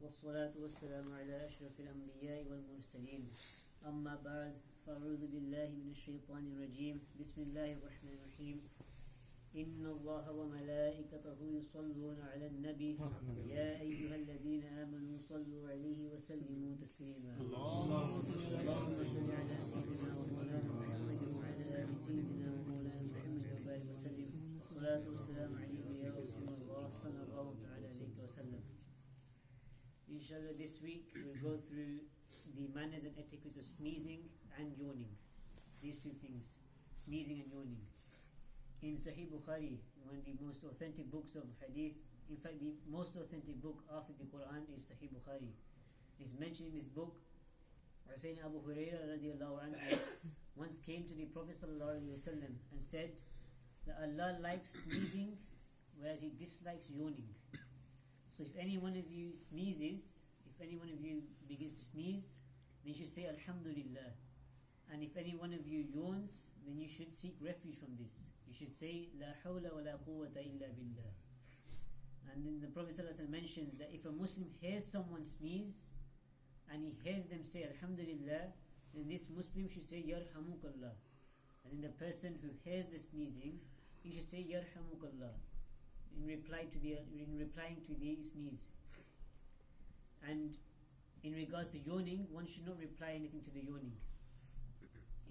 والصلاة والسلام على أشرف الأنبياء والمرسلين أما بعد فأعوذ بالله من الشيطان الرجيم بسم الله الرحمن الرحيم إن الله وملائكته يصلون على النبي يا أيها الذين آمنوا صلوا عليه وسلموا تسليما اللهم صل على سيدنا ومولانا محمد وعلى آل سيدنا ومولانا محمد وبارك وسلم الصلاة والسلام عليك يا رسول الله صلى الله عليه وسلم. Inshallah, this week we'll go through the manners and etiquettes of sneezing and yawning. These two things, sneezing and yawning. In Sahih Bukhari, one of the most authentic books of hadith, in fact the most authentic book after the Quran is Sahih Bukhari. It's mentioned in this book, Sayyidina Abu Hurairah radiallahu anhu once came to the Prophet sallallahu alaihi wasallam and said that Allah likes sneezing whereas He dislikes yawning. So if any one of you sneezes, if any one of you begins to sneeze, then you should say Alhamdulillah. And if any one of you yawns, then you should seek refuge from this. You should say La hawla wa la quwwata illa billah. And then the Prophet ﷺ mentions that if a Muslim hears someone sneeze and he hears them say Alhamdulillah, then this Muslim should say Yarhamukallah. As in the person who hears the sneezing, he should say Yarhamukallah in replying to the sneeze. And in regards to yawning, one should not reply anything to the yawning.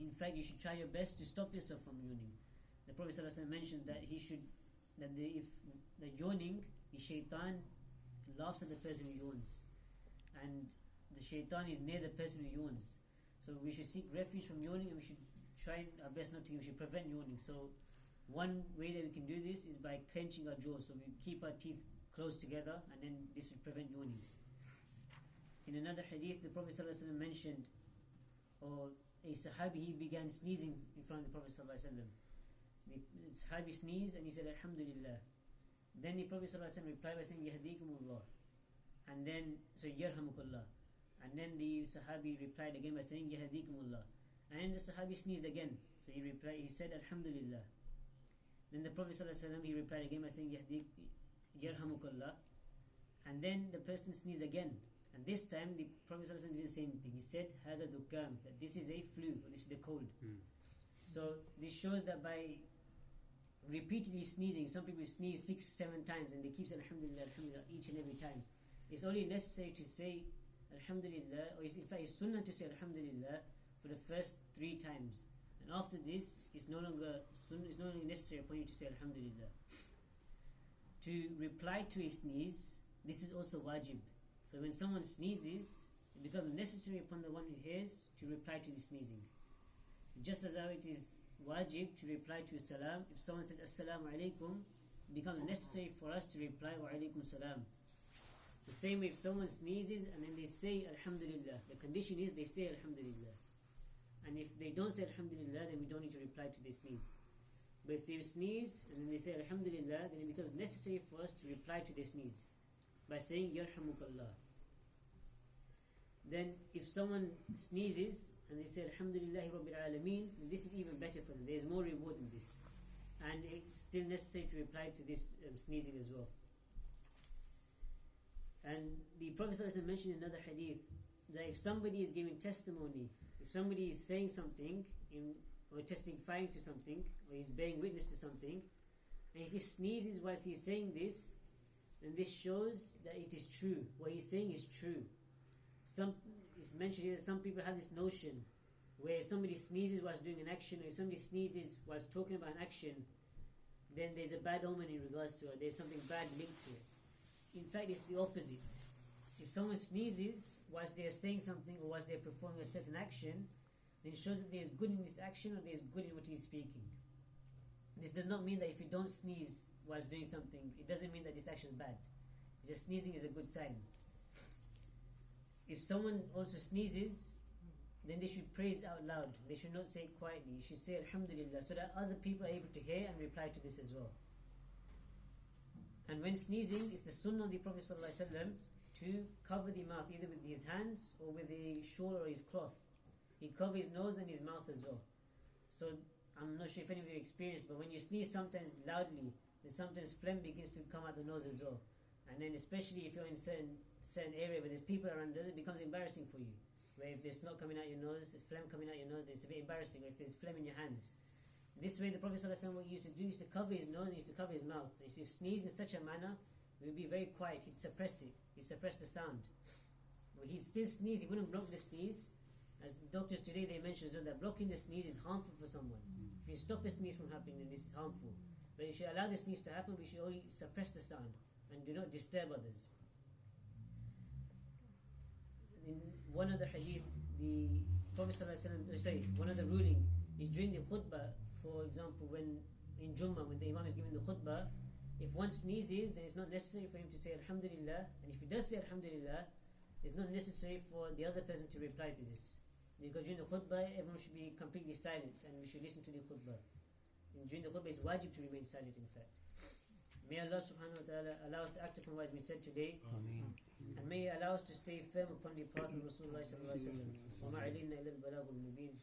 In fact, you should try your best to stop yourself from yawning. The Prophet ﷺ mentioned that if the yawning, the shaitan laughs at the person who yawns, and the shaitan is near the person who yawns. So we should seek refuge from yawning, and we should try our best not to. We should prevent yawning. So one way that we can do this is by clenching our jaws. So we keep our teeth close together, and then this will prevent yawning. In another hadith, the Prophet ﷺ mentioned, or a Sahabi, he began sneezing in front of the Prophet ﷺ. The Sahabi sneezed and he said Alhamdulillah. Then the Prophet ﷺ replied by saying Yahdikumullah, and then Yarhamukallah. And then the Sahabi replied again by saying Yahdikumullah. And then the Sahabi sneezed again. So he said Alhamdulillah. Then the Prophet ﷺ, he replied again by saying Yarhamukallah. And then the person sneezed again. And this time the Prophet ﷺ didn't say anything. He said Hada Dukam, that this is a flu, or this is the cold. So this shows that by repeatedly sneezing, some people sneeze 6-7 times and they keep saying Alhamdulillah, Alhamdulillah each and every time. It's only necessary to say Alhamdulillah, or in fact it's sunnah to say Alhamdulillah for the first 3 times. And after this, it's no longer necessary upon you to say Alhamdulillah. To reply to a sneeze, this is also wajib. So when someone sneezes, it becomes necessary upon the one who hears to reply to the sneezing. Just as how it is wajib to reply to salam, if someone says Assalamu alaikum, it becomes necessary for us to reply wa alaikum salam. The same way if someone sneezes and then they say Alhamdulillah, the condition is they say Alhamdulillah. And if they don't say Alhamdulillah, then we don't need to reply to their sneeze. But if they sneeze and then they say Alhamdulillah, then it becomes necessary for us to reply to their sneeze by saying Yarhamukallah. Then if someone sneezes and they say Alhamdulillahi Rabbil Alameen, then this is even better for them. There is more reward in this. And it's still necessary to reply to this sneezing as well. And the Prophet ﷺ mentioned in another hadith that if somebody is giving testimony, if somebody is saying something or testifying to something, or he's bearing witness to something, and if he sneezes whilst he's saying this, then this shows that it is true. What he's saying is true. It's mentioned here that some people have this notion where if somebody sneezes whilst doing an action, or if somebody sneezes whilst talking about an action, then there's a bad omen in regards to it. There's something bad linked to it. In fact, it's the opposite. If someone sneezes whilst they're saying something or whilst they're performing a certain action, then it shows that there's good in this action or there's good in what he's speaking. This does not mean that if you don't sneeze whilst doing something, it doesn't mean that this action is bad. Just sneezing is a good sign. If someone also sneezes, then they should praise out loud. They should not say it quietly. You should say Alhamdulillah, so that other people are able to hear and reply to this as well. And when sneezing, it's the sunnah of the Prophet ﷺ to cover the mouth either with his hands or with a shawl or his cloth. He'd cover his nose and his mouth as well. So I'm not sure if any of you experienced, but when you sneeze sometimes loudly, then sometimes phlegm begins to come out the nose as well. And then especially if you're in certain certain area where there's people around, it becomes embarrassing for you. Where if there's snot coming out your nose, phlegm coming out your nose, it's a bit embarrassing. Or if there's phlegm in your hands. This way the Prophet ﷺ, what he used to do, he used to cover his nose, he used to cover his mouth. He used to sneeze in such a manner, he would be very quiet, he'd suppress it, he'd suppress the sound. But he'd still sneeze, he wouldn't block the sneeze. As doctors today, they mention that blocking the sneeze is harmful for someone. If you stop a sneeze from happening, then this is harmful. But if you allow the sneeze to happen, we should only suppress the sound and do not disturb others. In one of the hadith, the Prophet ﷺ, one of the ruling is during the khutbah, for example, when in Jummah, when the Imam is giving the khutbah, if one sneezes, then it's not necessary for him to say Alhamdulillah, and if he does say Alhamdulillah, it's not necessary for the other person to reply to this. Because during the khutbah, everyone should be completely silent and we should listen to the khutbah. And during the khutbah, it's wajib to remain silent, in fact. May Allah subhanahu wa ta'ala allow us to act upon what has been said today. Ameen. And may He allow us to stay firm upon the path of Rasulullah sallallahu alaihi wasallam. وَمَا عَلَيْنَا إِلَّا الْبَلَاغُ الْمُبِينُ.